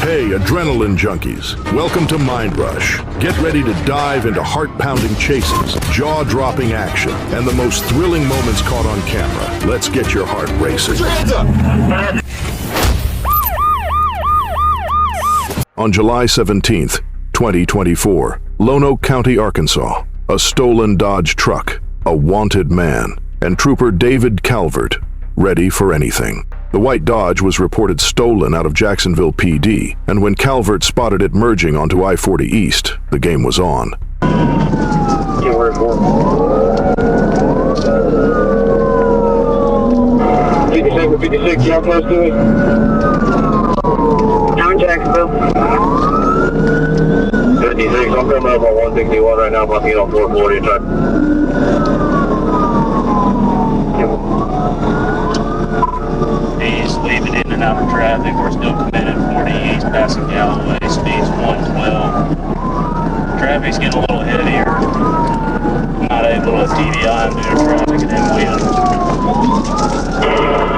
Hey, adrenaline junkies. Welcome to Mind Rush. Get ready to dive into heart-pounding chases, jaw-dropping action, and the most thrilling moments caught on camera. Let's get your heart racing. On July 17th, 2024, Lonoke County, Arkansas, a stolen Dodge truck, a wanted man, and Trooper David Calvert, ready for anything. The white Dodge was reported stolen out of Jacksonville PD, and when Calvert spotted it merging onto I-40 East, the game was on. 56, y'all close to it? I'm in Jacksonville. 56, I'm coming up on 161 right now, I'm looking on 440 and He's leaving in and out of traffic. We're still committed 40 east, passing Galloway, speeds 112. Traffic's getting a little heavier. Not able to TDI him due to traffic and then wheels.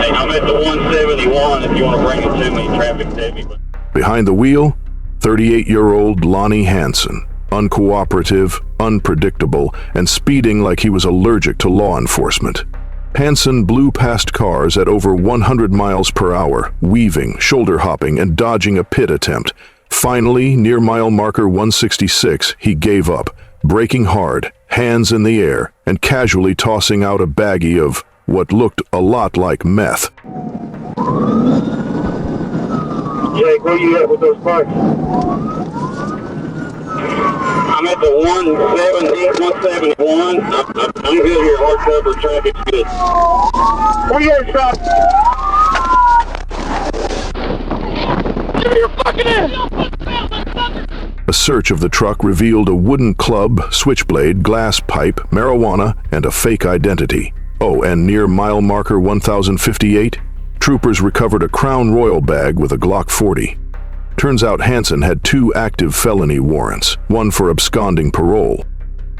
Hey, I'm at the 171 if you want to bring it to me. Traffic's heavy. Behind the wheel, 38-year-old Lonnie Hansen, uncooperative, unpredictable, and speeding like he was allergic to law enforcement. Hansen blew past cars at over 100 miles per hour, weaving, shoulder-hopping, and dodging a pit attempt. Finally, near mile marker 166, he gave up, braking hard, hands in the air, and casually tossing out a baggie of what looked a lot like meth. Jake, where you at with those parts? I'm at the 171. I'm good here, hard cover, traffic's good. Where you at, stop? Give me your fucking ass! A search of the truck revealed a wooden club, switchblade, glass pipe, marijuana, and a fake identity. Oh, and near mile marker 1058, troopers recovered a Crown Royal bag with a Glock 40. Turns out Hansen had 2 active felony warrants, one for absconding parole.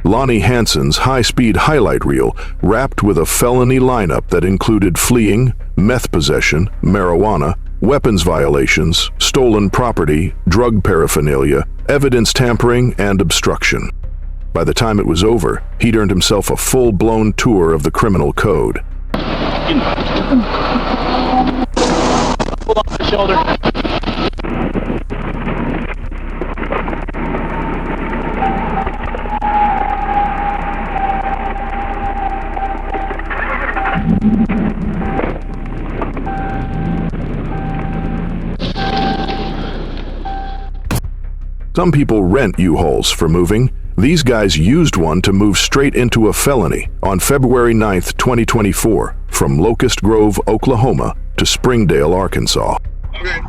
Lonnie Hansen's high-speed highlight reel wrapped with a felony lineup that included fleeing, meth possession, marijuana, weapons violations, stolen property, drug paraphernalia, evidence tampering, and obstruction. By the time it was over, he'd earned himself a full-blown tour of the criminal code. Pull off the shoulder. Some people rent U-Hauls for moving. These guys used one to move straight into a felony on February 9th, 2024, from Locust Grove, Oklahoma to Springdale, Arkansas. Okay.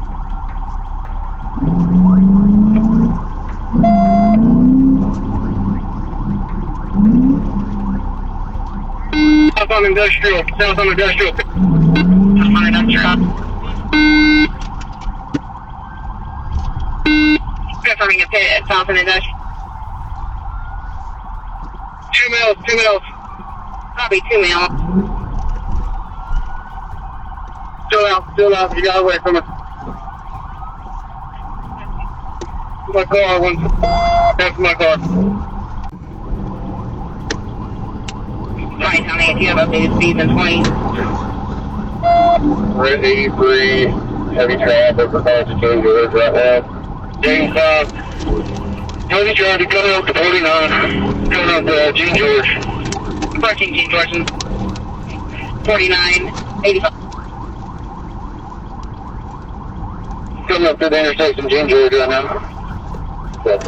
South on Industrial. South on Industrial. Just on Industrial. Confirming a pit at South on Industrial. 2 mils, 2 mils. Probably 2 mils. Still out. You got away from it. My car, one. That's my car. Right, how many do you have updated speeds in 20? We're at 83, heavy traffic for cars to change orders right now. James 5, Tony Charlie, coming up to 49, coming up to Gene George. Approaching Gene George, 49, 85. Coming up to the intersection, Gene George right now. So.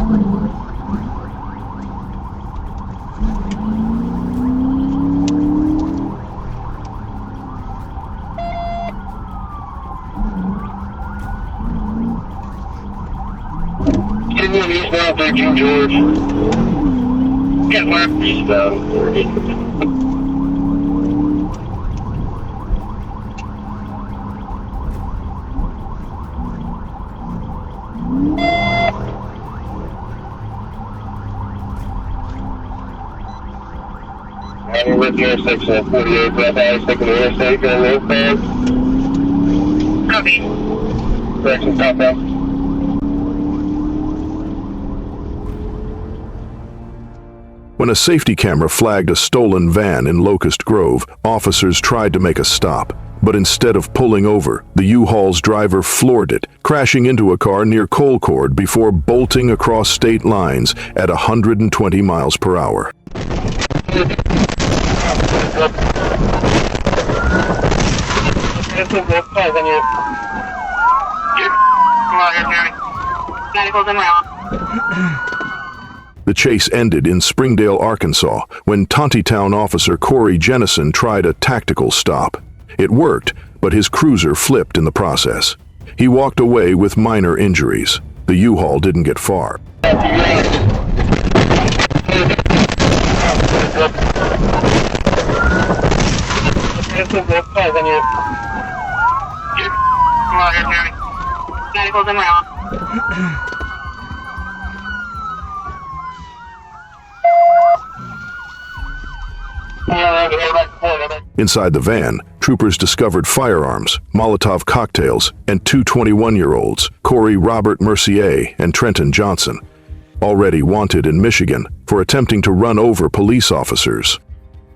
Eastbound through King George. Get where? Eastbound. I'm with the intersection at 48, left eye, taking the interstate, going northbound. Copy. Direction southbound. When a safety camera flagged a stolen van in Locust Grove, officers tried to make a stop. But instead of pulling over, the U-Haul's driver floored it, crashing into a car near Colcord before bolting across state lines at 120 miles per hour. The chase ended in Springdale, Arkansas, when Tontitown officer Corey Jennison tried a tactical stop. It worked, but his cruiser flipped in the process. He walked away with minor injuries. The U-Haul didn't get far. Inside the van, troopers discovered firearms, Molotov cocktails, and two 21-year-olds, Corey Robert Mercier and Trenton Johnson, already wanted in Michigan for attempting to run over police officers.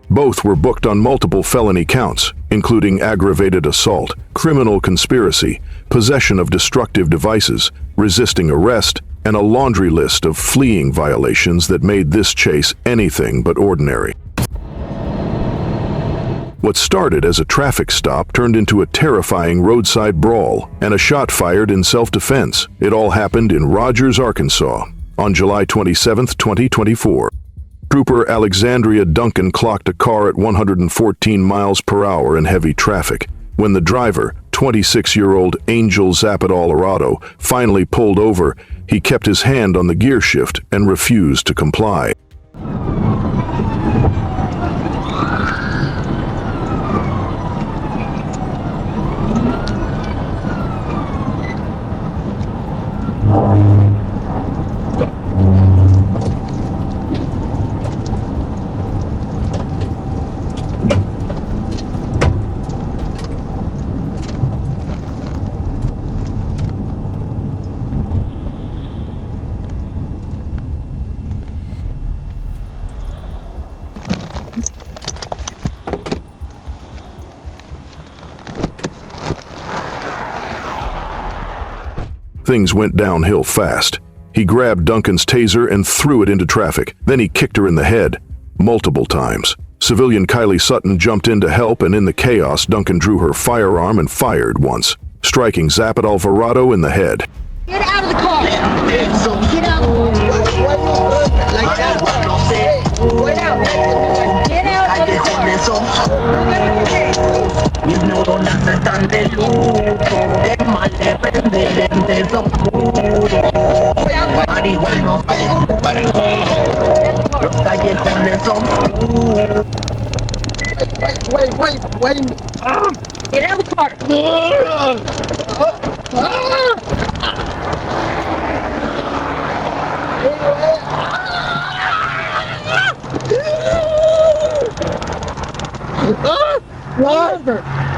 Both were booked on multiple felony counts, including aggravated assault, criminal conspiracy, possession of destructive devices, resisting arrest, and a laundry list of fleeing violations that made this chase anything but ordinary. What started as a traffic stop turned into a terrifying roadside brawl and a shot fired in self-defense. It all happened in Rogers, Arkansas, on July 27, 2024. Trooper Alexandria Duncan clocked a car at 114 miles per hour in heavy traffic. When the driver, 26-year-old Angel Zapadal-Arado, finally pulled over, he kept his hand on the gear shift and refused to comply. Things went downhill fast. He grabbed Duncan's taser and threw it into traffic. Then he kicked her in the head, multiple times. Civilian Kylie Sutton jumped in to help, and in the chaos, Duncan drew her firearm and fired once, striking Zapadal-Arado in the head. Get out of the car! Get out! Like that. Get out! Get out of the Wait. Get out of the car!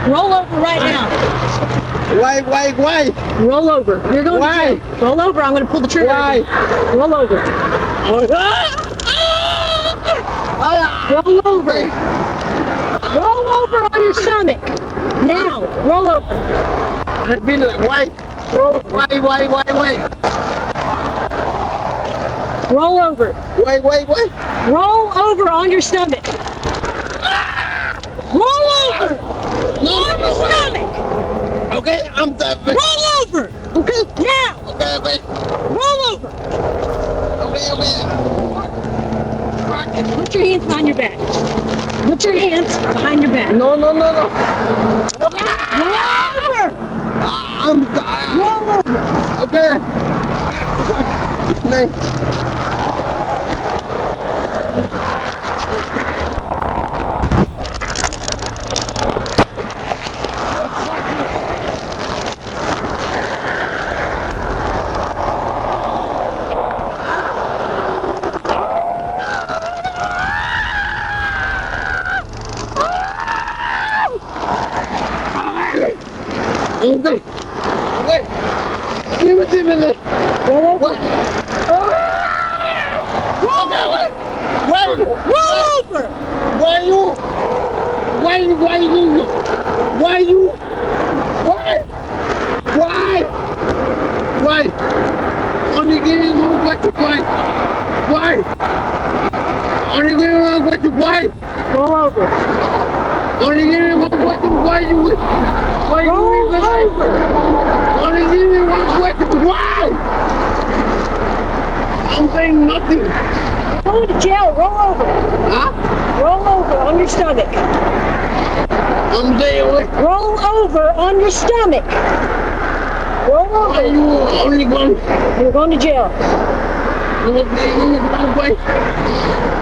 Roll over right now. Why? Roll over. You're going to jail. Roll over. I'm going to pull the trigger. Why? Roll over. Roll over. Roll over on your stomach. Now. Roll over. Why? Roll over. Wait. Roll over on your stomach. Roll over. On your stomach. Okay, I'm done. Roll over. Okay. Now. Okay. Roll over. Okay. Put your hands behind your back. Put your hands behind your back. No. Roll over. I'm done. Roll over. Okay. No. Wait. Give it to me. Roll over. Wait. over. Why you? Why? Only getting on what you fight. Why? Only getting on what you fight. Roll over. Only getting on what you fight. Why you? Roll over. Only getting on what you fight. I'm saying nothing. Go to jail. Roll over. Huh? Roll over on your stomach. I'm saying what? Roll over on your stomach. Roll Why over. you only going? You're going to jail.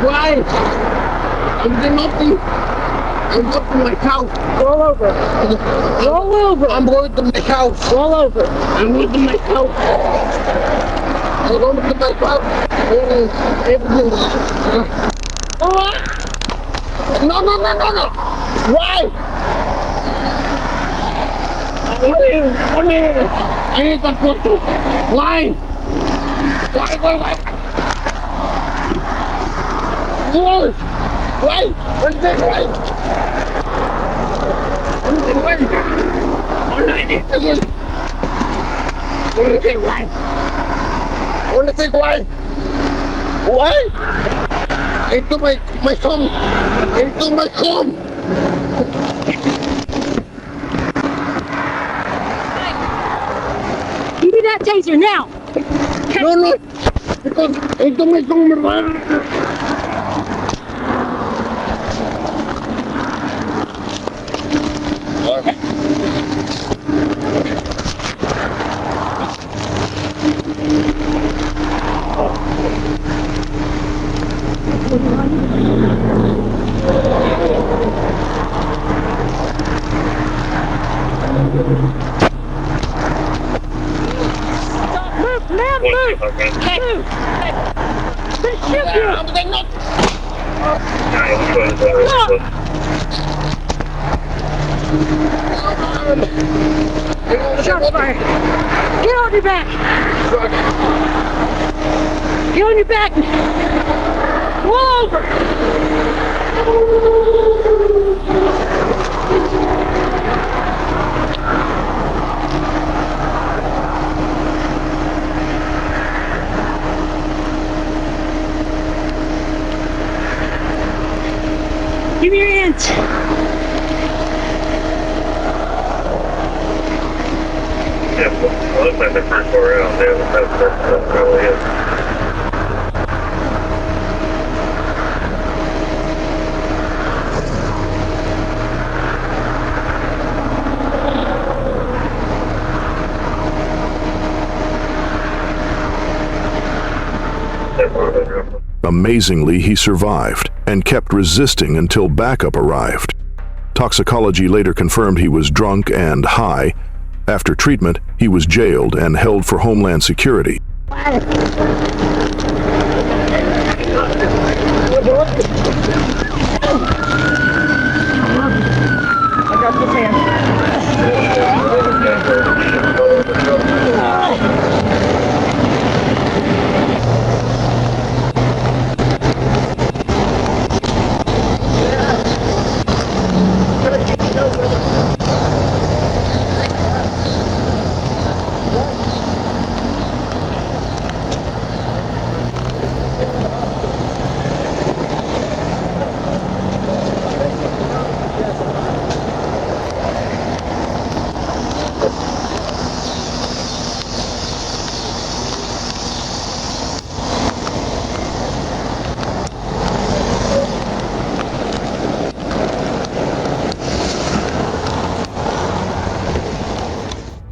Why? I'm saying nothing. I'm going to my house. Roll over. Roll over. I'm going to my house. Roll over. I'm going to my house. I'm going to my house. Everything. No. Why? I need to put you. Why? Why? Why? What's that? Why? Why? Into my home. Into my home. Give me that taser now. No. Because into my home. Move. Okay. Move. They shoot you. Shots fired. Get on your back. Get on your back. Roll over. Give me your hands. Yeah, well, looks like the first four rounds, yeah, that's really it. Amazingly, he survived and kept resisting until backup arrived. Toxicology later confirmed he was drunk and high. After treatment, he was jailed and held for Homeland Security. I got this hand.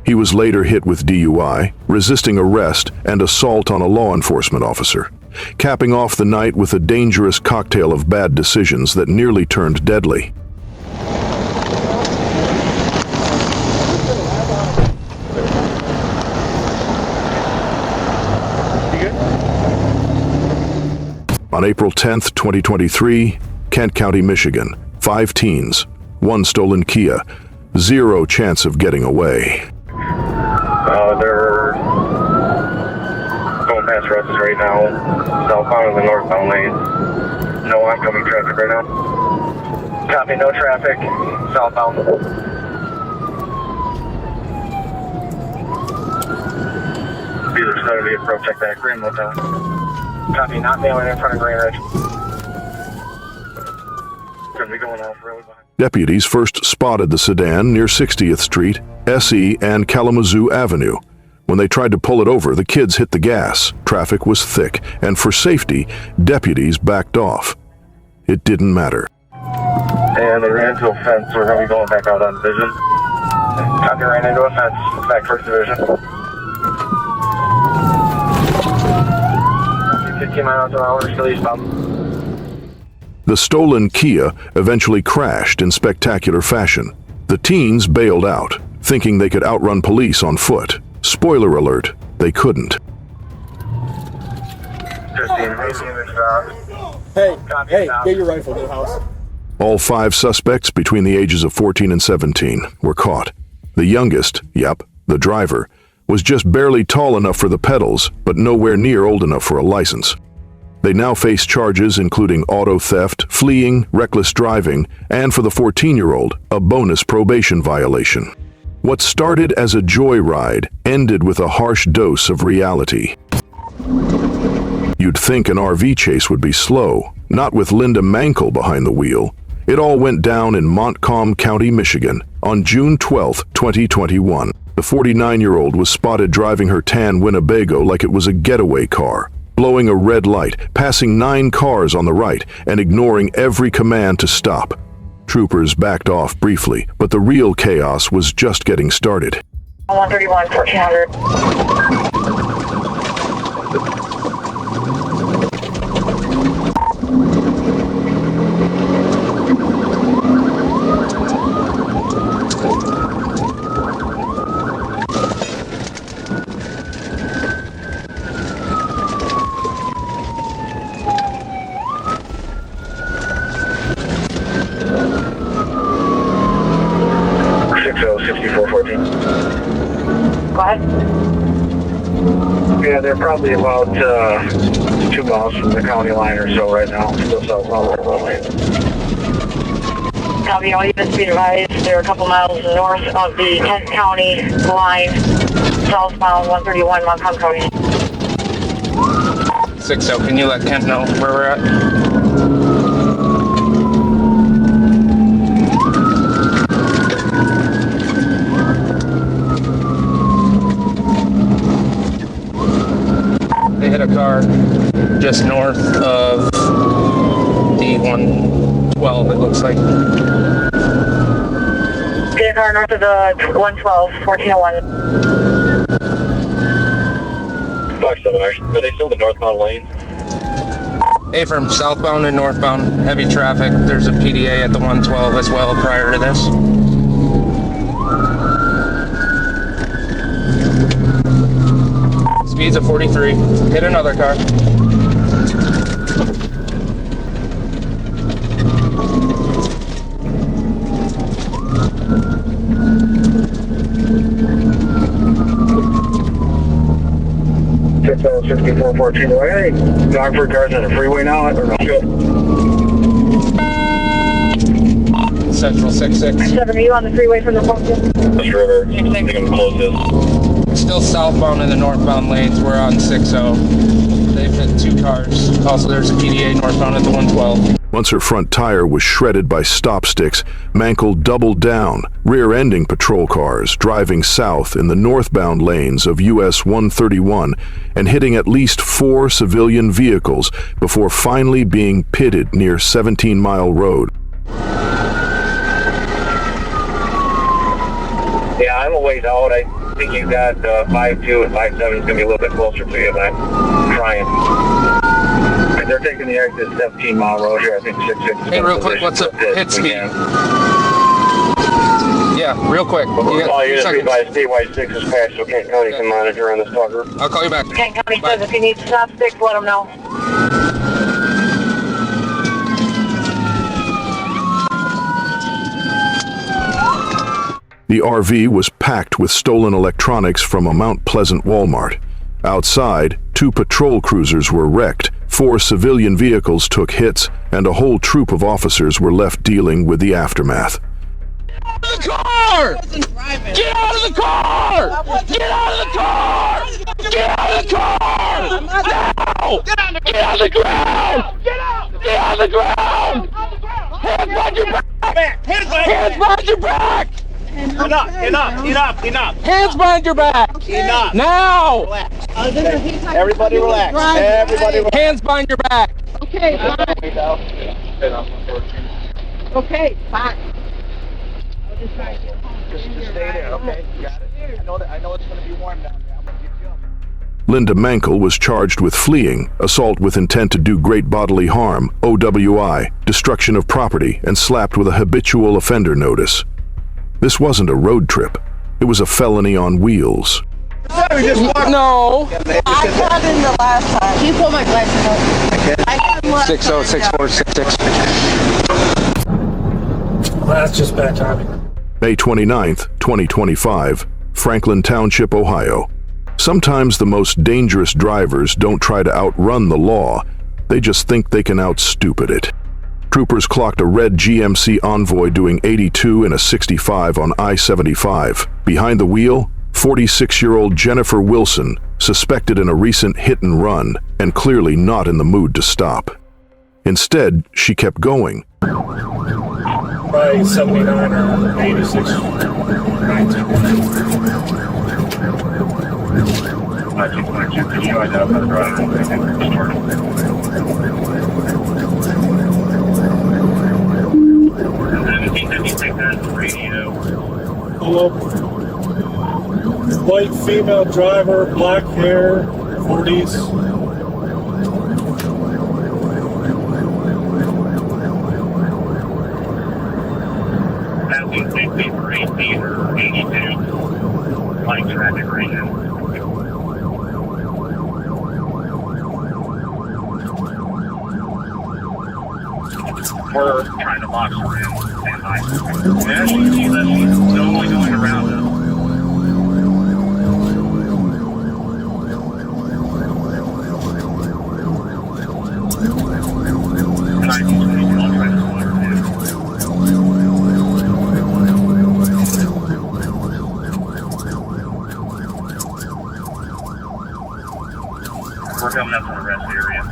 He was later hit with DUI, resisting arrest, and assault on a law enforcement officer, capping off the night with a dangerous cocktail of bad decisions that nearly turned deadly. On April 10, 2023, Kent County, Michigan, 5 teens, 1 stolen Kia, 0 chance of getting away. They're going past Russ's right now, southbound in the northbound lane. No oncoming traffic right now. Copy, no traffic. Southbound. Beaver started to approach, check back. Green Motel. Copy, not mailing in front of Green Ridge. Gonna be going off really behind. Deputies first spotted the sedan near 60th Street, SE, and Kalamazoo Avenue. When they tried to pull it over, the kids hit the gas. Traffic was thick, and for safety, deputies backed off. It didn't matter. And they ran into a fence. We're going to be going back out on Division. Copy, ran into a fence. Back towards Division. 15 miles an hour, still eastbound. The stolen Kia eventually crashed in spectacular fashion. The teens bailed out, thinking they could outrun police on foot. Spoiler alert, they couldn't. 15, Hey, get your rifle to the house. All 5 suspects between the ages of 14 and 17 were caught. The youngest, the driver, was just barely tall enough for the pedals, but nowhere near old enough for a license. They now face charges including auto theft, fleeing, reckless driving, and for the 14-year-old, a bonus probation violation. What started as a joyride ended with a harsh dose of reality. You'd think an RV chase would be slow, not with Linda Mankel behind the wheel. It all went down in Montcalm County, Michigan, on June 12, 2021. The 49-year-old was spotted driving her tan Winnebago like it was a getaway car, blowing a red light, passing 9 cars on the right, and ignoring every command to stop. Troopers backed off briefly, but the real chaos was just getting started. 131, 1400. 6414. Go ahead. Yeah, they're probably about 2 miles from the county line or so right now. Still southbound. Copy, all units be advised. They're a couple miles north of the 10th County line, southbound 131, Montcalm County. 6-0, can you let Kent know where we're at? They hit a car just north of the 112, it looks like. Hit a car north of the 112, 1401. Box 7, are they still the northbound lane? From southbound and northbound, heavy traffic. There's a PDA at the 112 as well prior to this. Speeds of 43. Hit another car. Six 6414. Are any Dogford cars on the freeway now or no? Central 66. 7, are you on the freeway from the function? This river. I think I'm close this. Still southbound in the northbound lanes. We're on 6-0. They've hit 2 cars. Also, there's a PDA northbound at the 112. Once her front tire was shredded by stop sticks, Mankel doubled down, rear-ending patrol cars driving south in the northbound lanes of US 131 and hitting at least 4 civilian vehicles before finally being pitted near 17 Mile Road. Yeah, I'm a ways out. I think you got 5-2 and 5-7 is going to be a little bit closer to you, but I'm trying. And they're taking the exit 17 Mile Road here. I think 66. Hey, real quick, what's up? Hit speed. Yeah, real quick. All units be by statewide 6 is passed, so Kent County can monitor on this talker. I'll call you back. Kent County says if you need to stop 6, let them know. The RV was packed with stolen electronics from a Mount Pleasant Walmart. Outside, 2 patrol cruisers were wrecked, 4 civilian vehicles took hits, and a whole troop of officers were left dealing with the aftermath. The car! Get out of the car! Get out of the car! Get out of the car! Now! Get out of the ground! Get out! Get out of the ground! Hands behind your back! Hands behind your back! Enough! Hands behind your back! Enough! Now! Everybody relax. Everybody relax. Hands behind your back! Okay, fine. Okay, fine. Just stay there, okay? You got it? I know it's going to be warm down there. I'm going to get you up. Linda Mankel was charged with fleeing, assault with intent to do great bodily harm, OWI, destruction of property, and slapped with a habitual offender notice. This wasn't a road trip. It was a felony on wheels. No! I got in the last time. Can you pull my glasses up? I got in last 606466. Well, that's just bad timing. May 29th, 2025, Franklin Township, Ohio. Sometimes the most dangerous drivers don't try to outrun the law. They just think they can out-stupid it. Troopers clocked a red GMC Envoy doing 82 in a 65 on I-75. Behind the wheel, 46-year-old Jennifer Wilson, suspected in a recent hit-and-run and clearly not in the mood to stop. Instead, she kept going. Probably 79 or 86. 19. Can you identify the driver? Hello. White female driver, black hair, 40s. Passing 60 for 18 or 82. Light traffic region. We're trying to box her in and hide her. As you see that she's only going around us. And I can see I'll try to slow her down. We're coming up to the rest area.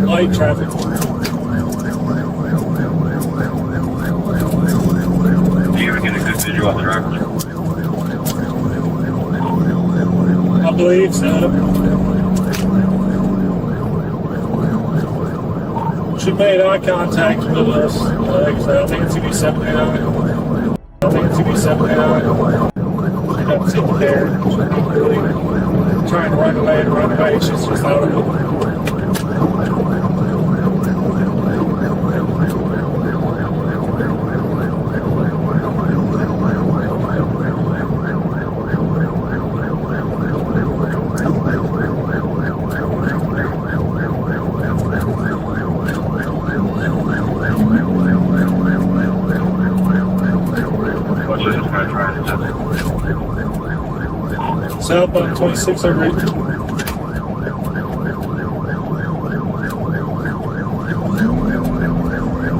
Light traffic. Do you ever get a good visual of the driver? I believe so. She made eye contact with us. I think it's going to be 79. I haven't seen her there. She's really trying to run away. She's just out of it. Southbound 26 over 8.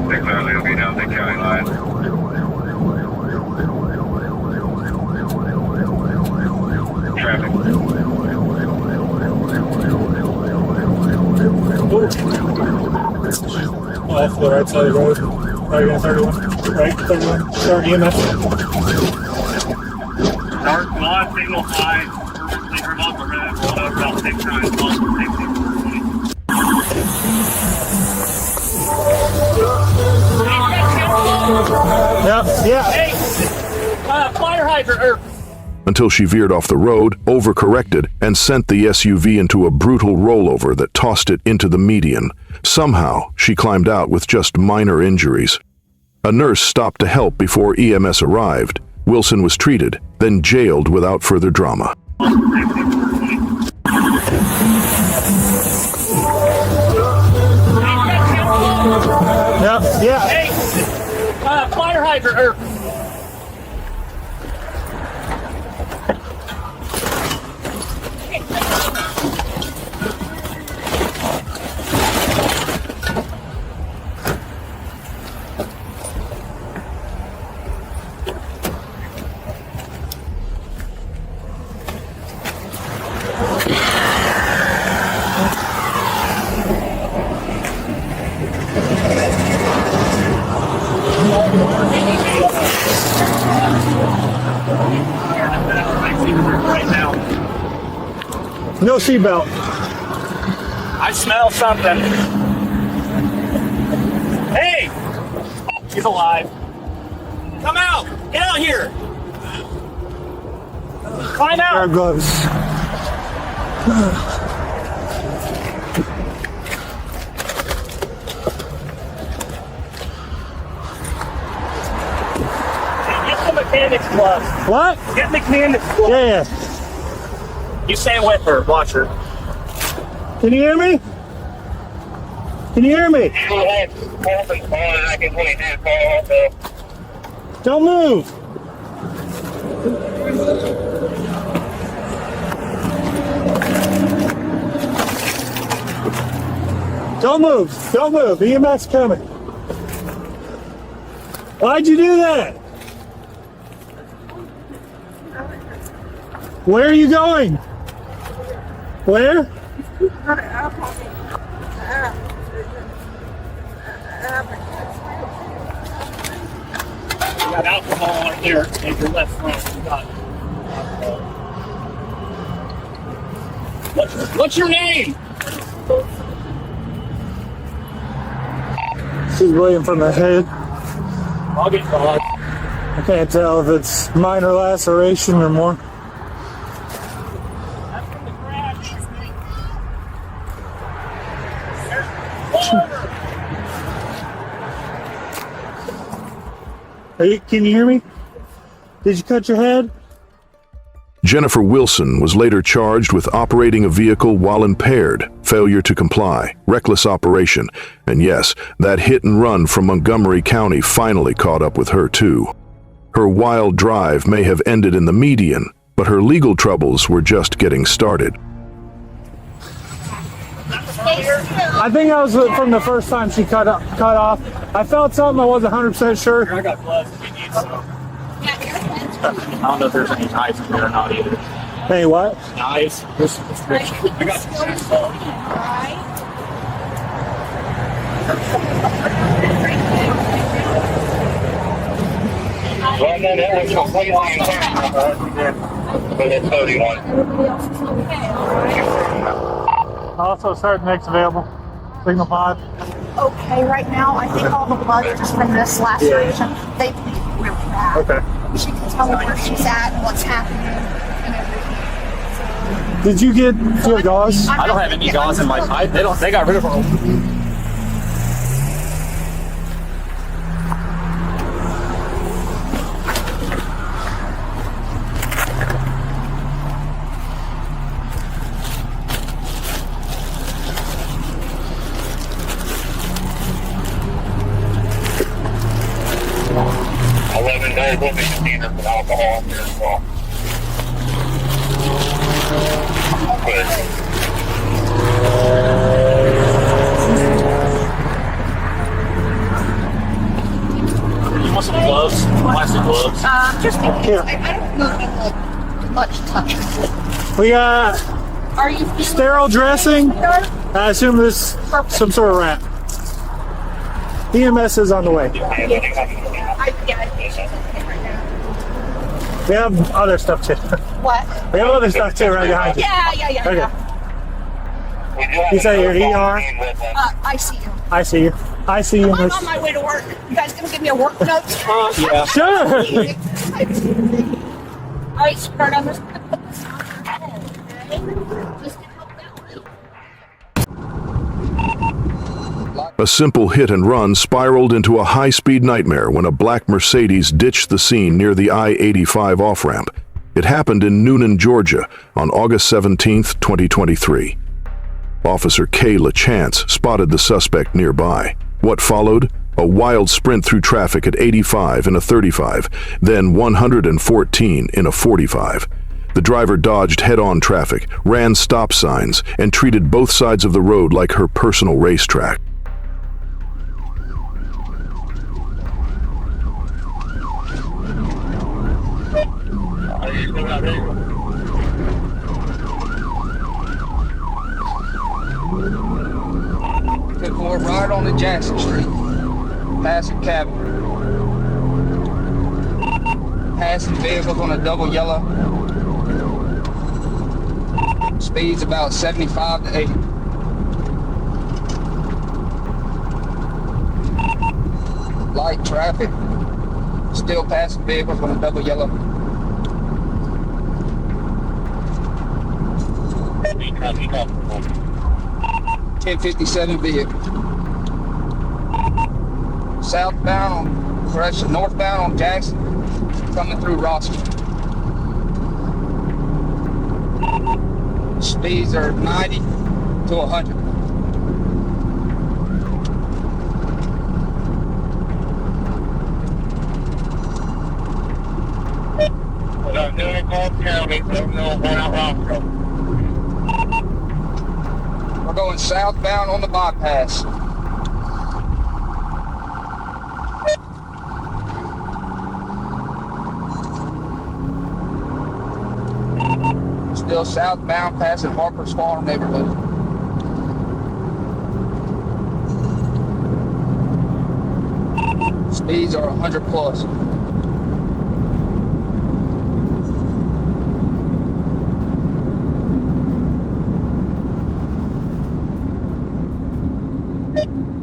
They clearly will be down the county line. Traffic. Off the right side of the road. Right on 31. Right, 31. Start EMS. Dark squad, signal high, perfectly remote the red, rolled over about 6 times, plus 60. Yeah. Hey, fire hydrant, Until she veered off the road, overcorrected, and sent the SUV into a brutal rollover that tossed it into the median. Somehow, she climbed out with just minor injuries. A nurse stopped to help before EMS arrived. Wilson was treated, then jailed without further drama. Yeah. Hey, fire hydrant. No seatbelt. I smell something. Hey! He's alive. Come out! Get out here! Climb Wear out! gloves. Get the mechanic's gloves. What? Get mechanic's gloves. Yeah. You stay with her. Watch her. Can you hear me? Can you hear me? Don't move. Don't move. Don't move. EMS coming. Why'd you do that? Where are you going? Where? You got alcohol right there in your left front. You got What's your name? She's bleeding from the head. I'll get caught. I can't tell if it's minor laceration or more. That's from the crash. Can you hear me? Did you cut your head? Jennifer Wilson was later charged with operating a vehicle while impaired, failure to comply, reckless operation, and yes, that hit and run from Montgomery County finally caught up with her too. Her wild drive may have ended in the median, but her legal troubles were just getting started. I think that was from the first time she cut off. I felt something, I wasn't 100% sure. I got gloves if you need some. I don't know if there's any knives in there or not either. Hey, what? Knives? There's some restrictions. I got some chainsaw. Well, no, that was completely but it's 31. Also, certain mix available. Signal pod. Okay, right now I think all the blood just from this laceration, they bleed really bad. Okay. She can tell where she's at and what's happening and everything. Did you get your gauze? I don't have any gauze in my pipe. They got rid of her. 11 days will be containers with alcohol in there as well. Good. You want some gloves? Plastic gloves? Just in case. Here. I don't know if like much touching. We got Are you sterile dressing. I assume this is some sort of wrap. EMS is on the way. I think she's okay right now. We have other stuff too. What? We have other stuff too right behind you. Yeah. Okay. We do have You say you're ER? I see you. I see you. I see you. I'm on my way to work. You guys gonna give me a work note? Yeah. Sure. All right, sweetheart, I'm just gonna put this on your head, okay? Just to help out. A simple hit and run spiraled into a high-speed nightmare when a black Mercedes ditched the scene near the I-85 off-ramp. It happened in Noonan, Georgia, on August 17, 2023. Officer Kay LaChance spotted the suspect nearby. What followed? A wild sprint through traffic at 85 in a 35, then 114 in a 45. The driver dodged head-on traffic, ran stop signs, and treated both sides of the road like her personal racetrack. Took more right on the Jackson Street, passing cabin. Passing vehicles on a double yellow. Speeds about 75 to 80. Light traffic, still passing vehicles on a double yellow. 1057 vehicle. Northbound on Jackson, coming through Rossville. Speeds are 90 to 100. Without doing Cobb County, no going out Rossville. We're going southbound on the bypass. Still southbound passing Harper's Farm neighborhood. Speeds are 100 plus.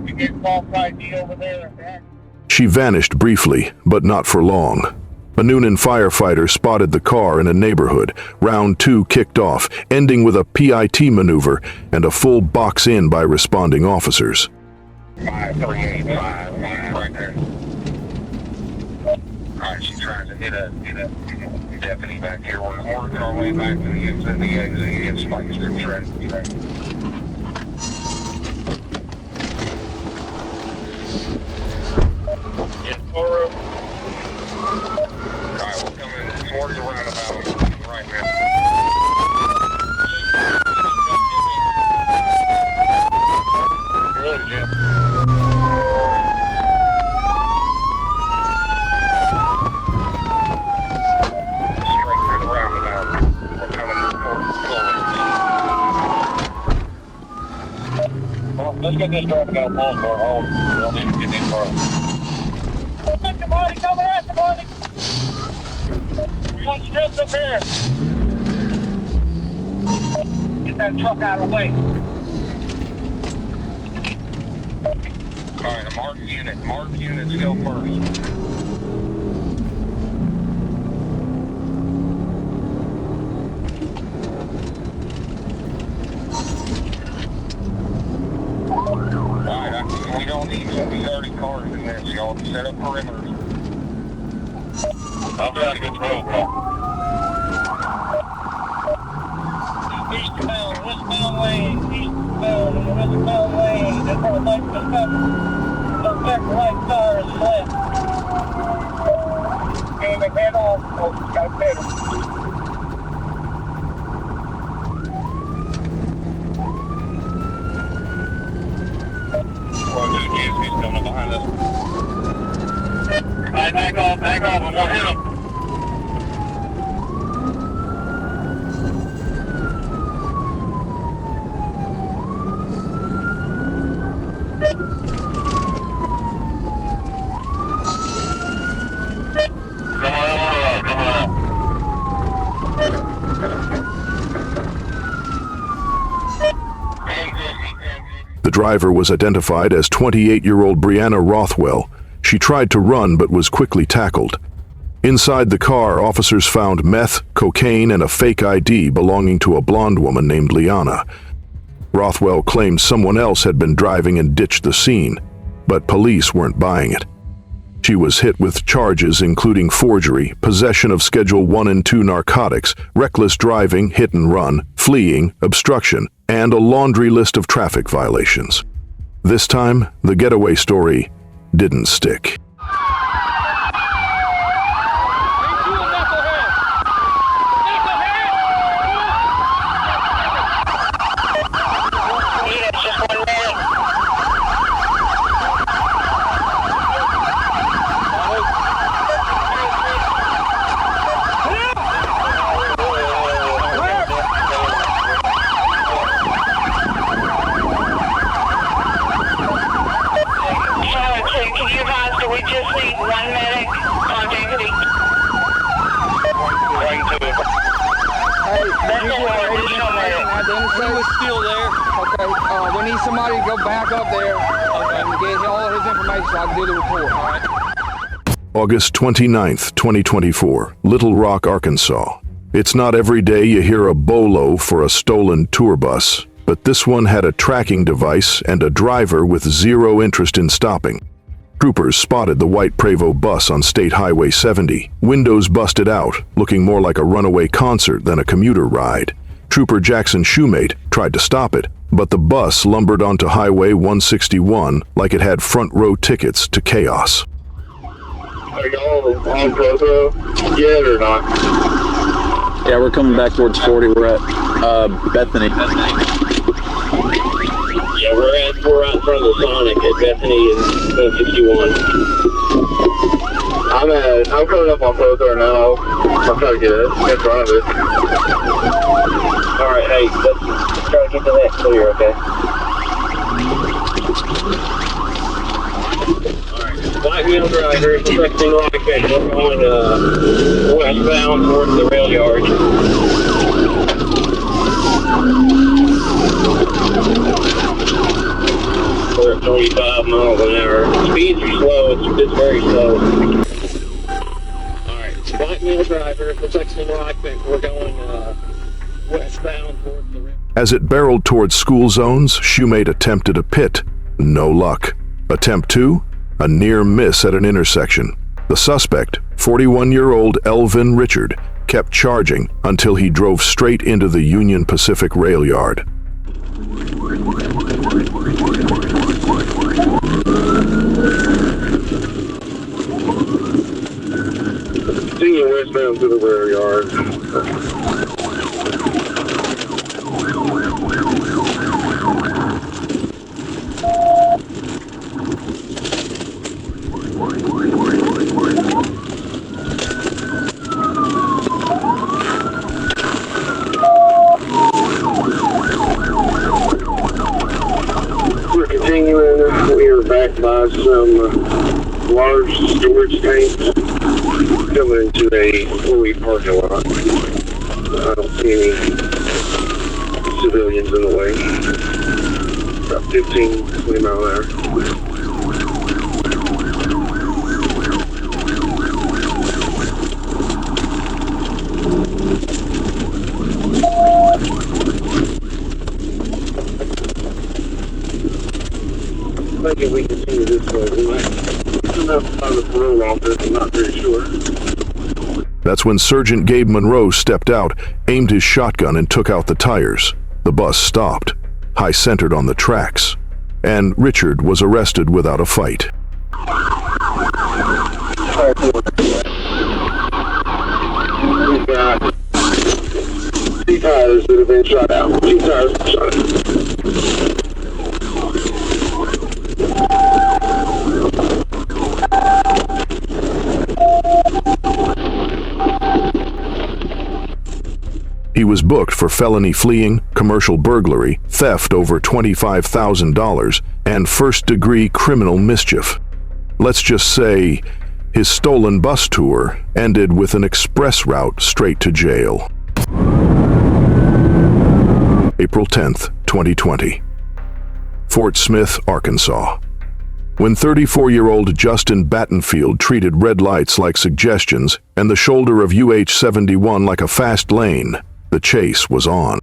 You get false ID over there. She vanished briefly, but not for long. A Noonan firefighter spotted the car in a neighborhood. Round 2 kicked off, ending with a PIT maneuver and a full box-in by responding officers. 5385, right there. Alright, she's trying to hit a deputy back here. We're working our way back to the exit. The exit spikes through traffic. In Toro. Alright, we're coming towards the roundabout right now. Good, Jim. Straight through the roundabout. We're coming towards slowly. Well, let's get this traffic out of Paulsboro home. We'll need to get in for us. Good morning, coming out, good morning. We want strips up here. Get that truck out of the way. Alright, a marked units go first. Alright, we don't need 30 cars in there, so y'all set up perimeters. I'll be on a good road, bro. Eastbound, westbound lane, eastbound, westbound lane. That's our light to stop. Look back, right car is left. And the head off. Oh, got better. Well, this kid's coming behind us. Alright, back off, and we'll hit him. The driver was identified as 28-year-old Brianna Rothwell. She tried to run but was quickly tackled. Inside the car, officers found meth, cocaine, and a fake ID belonging to a blonde woman named Liana. Rothwell claimed someone else had been driving and ditched the scene, but police weren't buying it. She was hit with charges including forgery, possession of Schedule 1 and 2 narcotics, reckless driving, hit and run, fleeing, obstruction, and a laundry list of traffic violations. This time, the getaway story didn't stick. We need somebody to go back up there and get all his information so I can do the report, all right? August 29th, 2024, Little Rock, Arkansas. It's not every day you hear a bolo for a stolen tour bus, but this one had a tracking device and a driver with zero interest in stopping. Troopers spotted the white Prevost bus on State Highway 70, windows busted out, looking more like a runaway concert than a commuter ride. Trooper Jackson Shoemate tried to stop it, but the bus lumbered onto Highway 161 like it had front row tickets to chaos. Are y'all on Provo yet or not? Yeah, we're coming back towards 40. We're at Bethany. Yeah, we're out in front of the Sonic at Bethany and 161. I'm coming up on Provo now. I'm trying to get in front of it. All right, hey, let's try to get the next clear, okay? All right, black wheel driver, expecting like that. We're going westbound towards the rail yard. We're at 25 miles an hour. Speeds are slow, it's very slow. All right, black wheel driver, expecting like that. We're going westbound towards the rail. As it barreled towards school zones, Shoemate attempted a pit. No luck. Attempt 2? A near miss at an intersection. The suspect, 41-year-old Elvin Richard, kept charging until he drove straight into the Union Pacific rail yard. Continuing westbound to the rail yard. We're continuing. We are backed by some large storage tanks coming into a fully parking lot. I don't see any civilians in the way. About 15, 20 miles an hour. I think if we continue this way, we might have to find the parole office. I'm not very sure. That's when Sergeant Gabe Monroe stepped out, aimed his shotgun and took out the tires. The bus stopped, high-centered on the tracks, and Richard was arrested without a fight. We've got 2 tires that have been shot out. 2 tires shot out. He was booked for felony fleeing, commercial burglary, theft over $25,000, and first-degree criminal mischief. Let's just say his stolen bus tour ended with an express route straight to jail. April 10th, 2020. Fort Smith, Arkansas. When 34-year-old Justin Battenfield treated red lights like suggestions and the shoulder of UH-71 like a fast lane, the chase was on.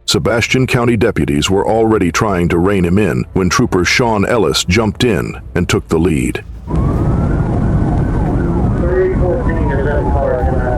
Sebastian County deputies were already trying to rein him in when Trooper Sean Ellis jumped in and took the lead. 314 is that car tonight.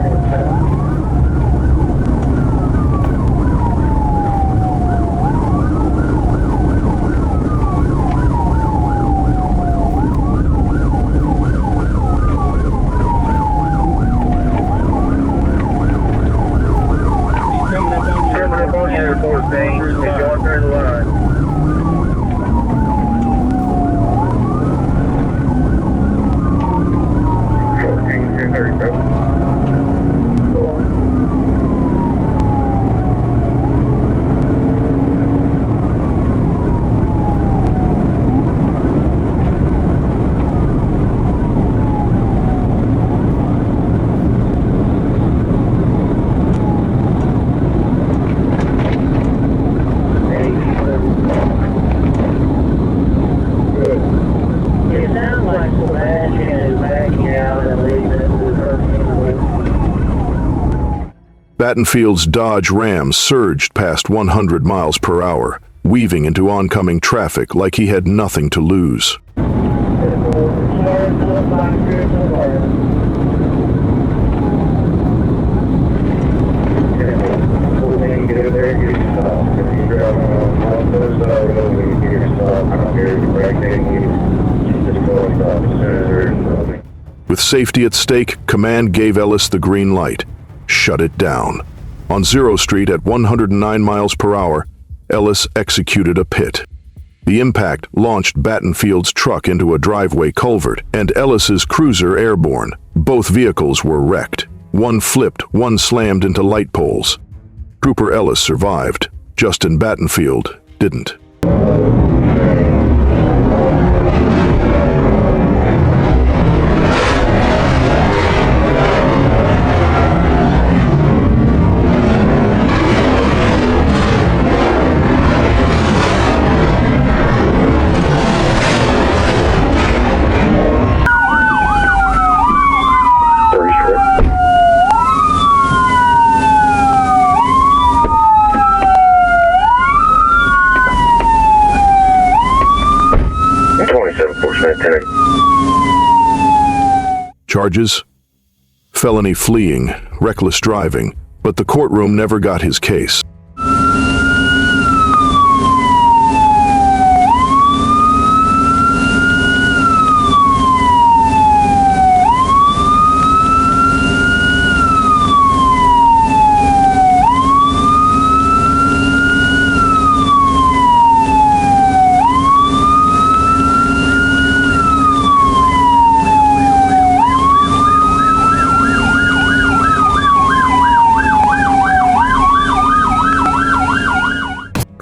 Battenfield's Dodge Ram surged past 100 miles per hour, weaving into oncoming traffic like he had nothing to lose. With safety at stake, command gave Ellis the green light. Shut it down. On Zero Street at 109 miles per hour, Ellis executed a pit. The impact launched Battenfield's truck into a driveway culvert and Ellis's cruiser airborne. Both vehicles were wrecked. One flipped, one slammed into light poles. Trooper Ellis survived. Justin Battenfield didn't. Charges? Felony fleeing, reckless driving, but the courtroom never got his case.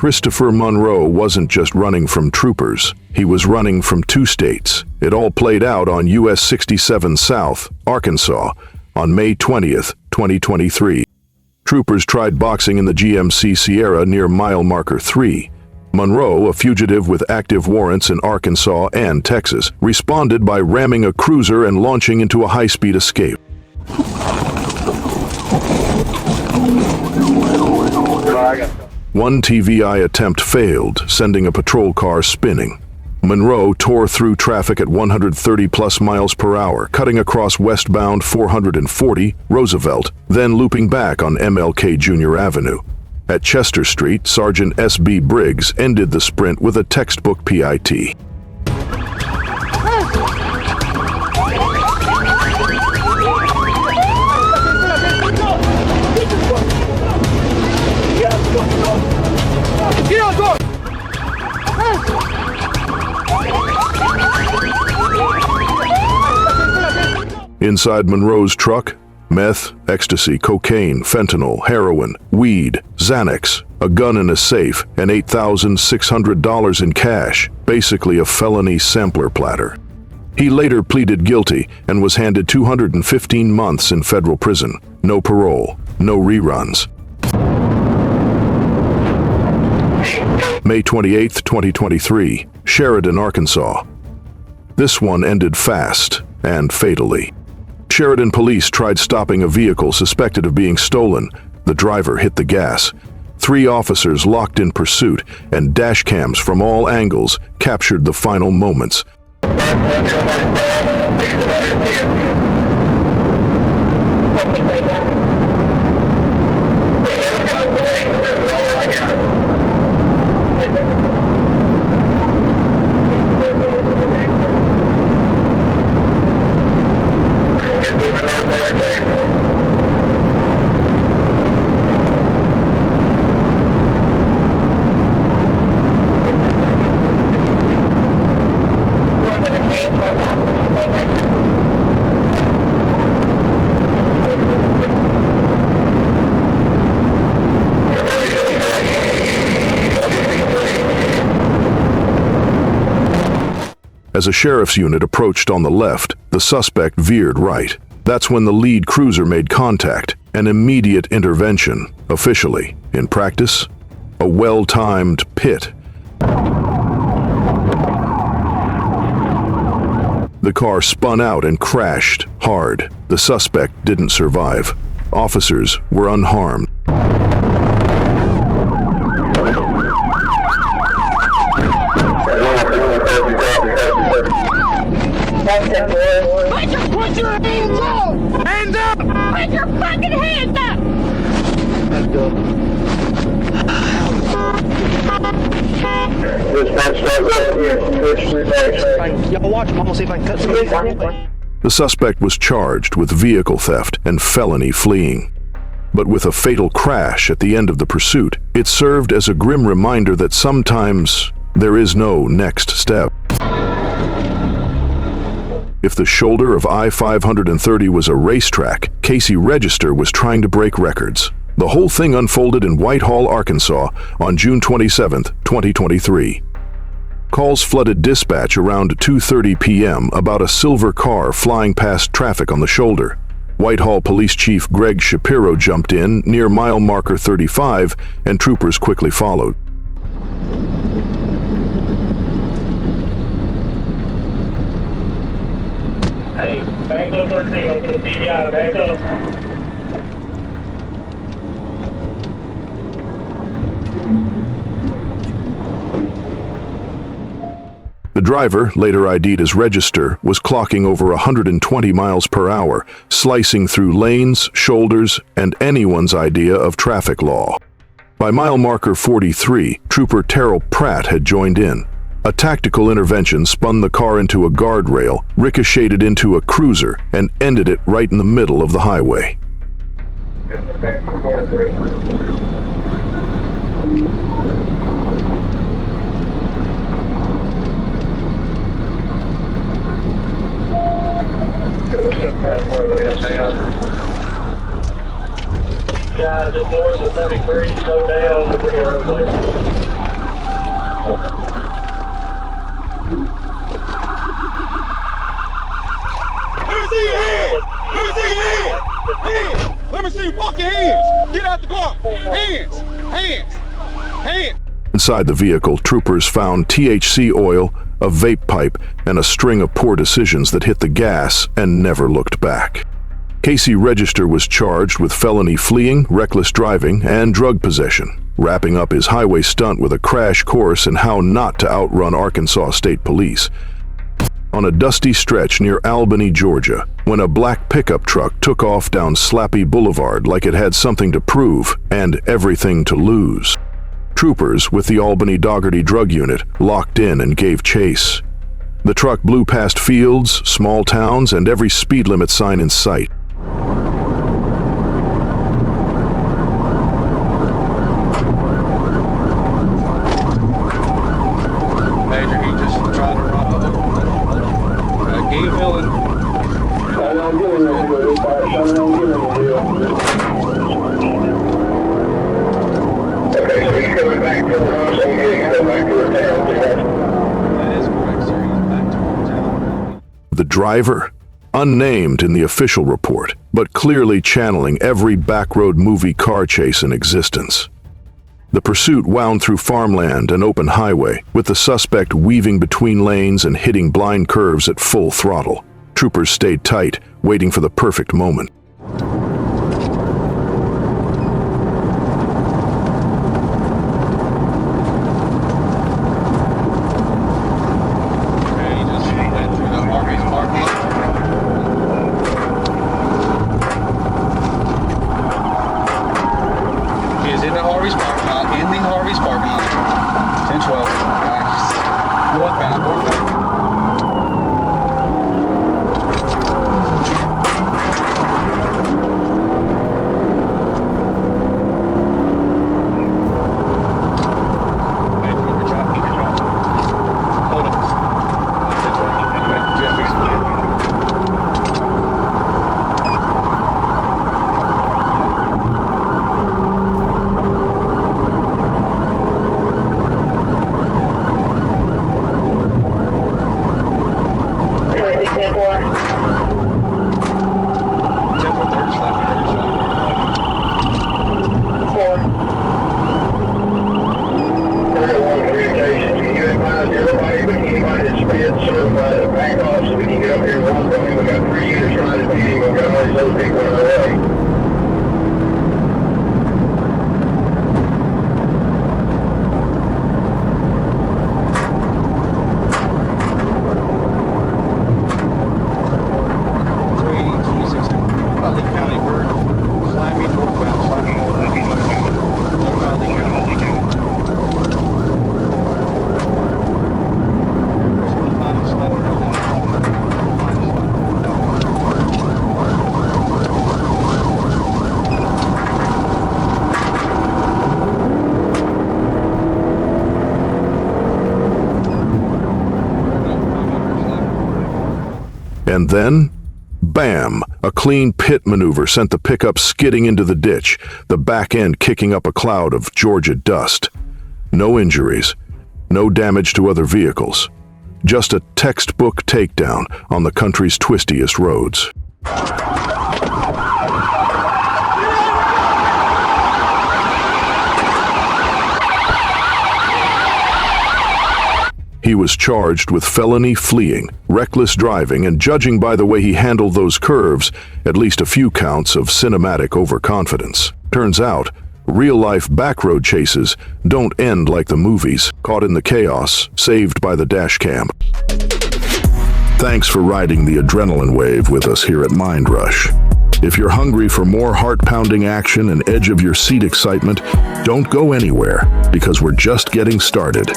Christopher Monroe wasn't just running from troopers, he was running from two states. It all played out on US 67 South, Arkansas, on May 20th, 2023. Troopers tried boxing in the GMC Sierra near mile marker 3. Monroe, a fugitive with active warrants in Arkansas and Texas, responded by ramming a cruiser and launching into a high-speed escape. One TVI attempt failed, sending a patrol car spinning. Monroe tore through traffic at 130+ miles per hour, cutting across westbound 440 Roosevelt, then looping back on MLK Jr. Avenue. At Chester Street, Sergeant S.B. Briggs ended the sprint with a textbook PIT. Inside Monroe's truck, meth, ecstasy, cocaine, fentanyl, heroin, weed, Xanax, a gun in a safe, and $8,600 in cash, basically a felony sampler platter. He later pleaded guilty and was handed 215 months in federal prison. No parole, no reruns. May 28, 2023, Sheridan, Arkansas. This one ended fast and fatally. Sheridan police tried stopping a vehicle suspected of being stolen. The driver hit the gas. 3 officers locked in pursuit, and dash cams from all angles captured the final moments. As a sheriff's unit approached on the left, the suspect veered right. That's when the lead cruiser made contact, an immediate intervention, officially. In practice, a well-timed pit. The car spun out and crashed hard. The suspect didn't survive. Officers were unharmed. Put your hands up! Hands up! Put your fucking hands up! Let's go. Y'all watch him. I'm gonna see if I can cut some of these. The suspect was charged with vehicle theft and felony fleeing. But with a fatal crash at the end of the pursuit, it served as a grim reminder that sometimes there is no next step. If the shoulder of I-530 was a racetrack, Casey Register was trying to break records. The whole thing unfolded in Whitehall, Arkansas on June 27, 2023. Calls flooded dispatch around 2:30 p.m. about a silver car flying past traffic on the shoulder. Whitehall Police Chief Greg Shapiro jumped in near mile marker 35, and troopers quickly followed. Hey, back up 13 on the TBI, back up. The driver, later ID'd as Register, was clocking over 120 miles per hour, slicing through lanes, shoulders, and anyone's idea of traffic law. By mile marker 43, Trooper Terrell Pratt had joined in. A tactical intervention spun the car into a guardrail, ricocheted into a cruiser, and ended it right in the middle of the highway. Guys, it's more than 33, slow down over here, please. Let me see your hands! Let me see your hands! Hands! Let me see you walk your hands! Get out the car! Hands! Hands! Hands! Inside the vehicle, troopers found THC oil, a vape pipe, and a string of poor decisions that hit the gas and never looked back. Casey Register was charged with felony fleeing, reckless driving, and drug possession, wrapping up his highway stunt with a crash course in how not to outrun Arkansas State Police. On a dusty stretch near Albany, Georgia, when a black pickup truck took off down Slappy Boulevard like it had something to prove and everything to lose. Troopers with the Albany Dougherty Drug Unit locked in and gave chase. The truck blew past fields, small towns, and every speed limit sign in sight. Major, he just tried to rob it. Gave villain. Okay, so he's coming back to the house, and he's coming back to the town. That is correct, sir. He's back towards town. The driver? Unnamed in the official report, but clearly channeling every backroad movie car chase in existence. The pursuit wound through farmland and open highway, with the suspect weaving between lanes and hitting blind curves at full throttle. Troopers stayed tight, waiting for the perfect moment. RV. 1012. Northbound. And then, bam! A clean pit maneuver sent the pickup skidding into the ditch, the back end kicking up a cloud of Georgia dust. No injuries, no damage to other vehicles. Just a textbook takedown on the country's twistiest roads. He was charged with felony fleeing, reckless driving, and judging by the way he handled those curves, at least a few counts of cinematic overconfidence. Turns out, real-life backroad chases don't end like the movies, caught in the chaos, saved by the Dashcam. Thanks for riding the adrenaline wave with us here at Mind Rush. If you're hungry for more heart-pounding action and edge-of-your-seat excitement, don't go anywhere, because we're just getting started.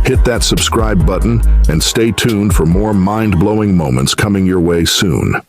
Hit that subscribe button and stay tuned for more mind-blowing moments coming your way soon.